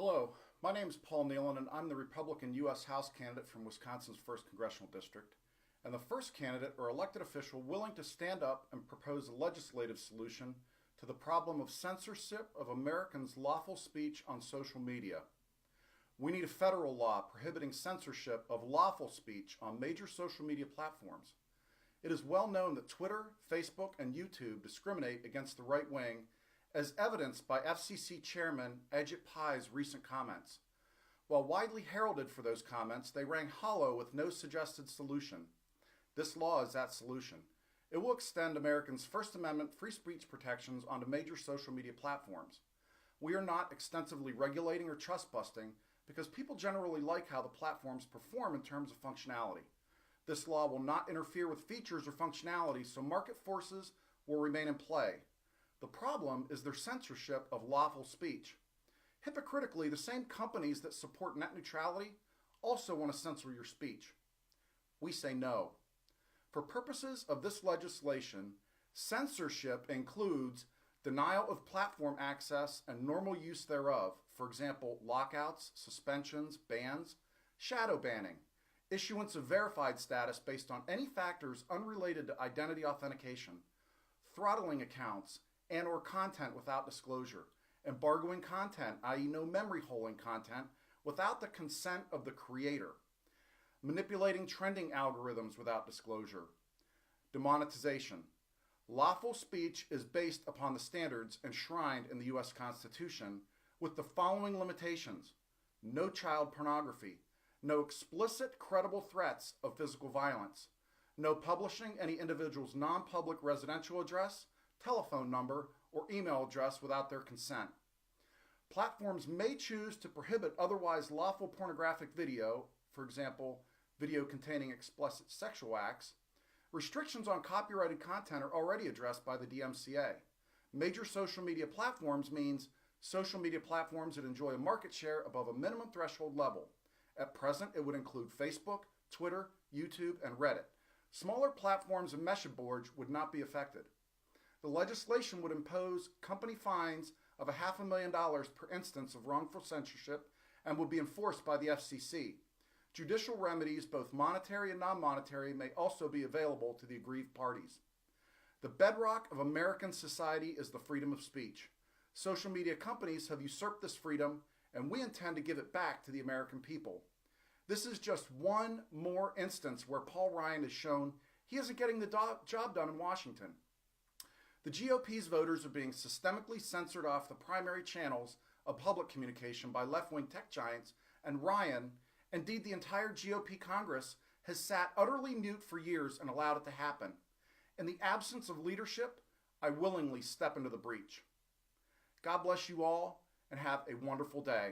Hello, my name is Paul Nehlen, and I'm the Republican U.S. House candidate from Wisconsin's 1st Congressional District, and the first candidate or elected official willing to stand up and propose a legislative solution to the problem of censorship of Americans' lawful speech on social media. We need a federal law prohibiting censorship of lawful speech on major social media platforms. It is well known that Twitter, Facebook, and YouTube discriminate against the right wing, as evidenced by FCC Chairman Ajit Pai's recent comments. While widely heralded for those comments, they rang hollow with no suggested solution. This law is that solution. It will extend Americans' First Amendment free speech protections onto major social media platforms. We are not extensively regulating or trust busting because people generally like how the platforms perform in terms of functionality. This law will not interfere with features or functionality, so market forces will remain in play. The problem is their censorship of lawful speech. Hypocritically, the same companies that support net neutrality also want to censor your speech. We say no. For purposes of this legislation, censorship includes denial of platform access and normal use thereof, for example, lockouts, suspensions, bans, shadow banning, issuance of verified status based on any factors unrelated to identity authentication, throttling accounts, and or content without disclosure, embargoing content, i.e. no memory holding content, without the consent of the creator, manipulating trending algorithms without disclosure, demonetization. Lawful speech is based upon the standards enshrined in the U.S. Constitution with the following limitations: no child pornography, no explicit credible threats of physical violence, no publishing any individual's non-public residential address, telephone number, or email address without their consent. Platforms may choose to prohibit otherwise lawful pornographic video, for example, video containing explicit sexual acts. Restrictions on copyrighted content are already addressed by the DMCA. Major social media platforms means social media platforms that enjoy a market share above a minimum threshold level. At present, it would include Facebook, Twitter, YouTube, and Reddit. Smaller platforms and message boards would not be affected. The legislation would impose company fines of $500,000 per instance of wrongful censorship and would be enforced by the FCC. Judicial remedies, both monetary and non-monetary, may also be available to the aggrieved parties. The bedrock of American society is the freedom of speech. Social media companies have usurped this freedom, and we intend to give it back to the American people. This is just one more instance where Paul Ryan has shown he isn't getting the job done in Washington. The GOP's voters are being systemically censored off the primary channels of public communication by left-wing tech giants, and Ryan, indeed the entire GOP Congress, has sat utterly mute for years and allowed it to happen. In the absence of leadership, I willingly step into the breach. God bless you all, and have a wonderful day.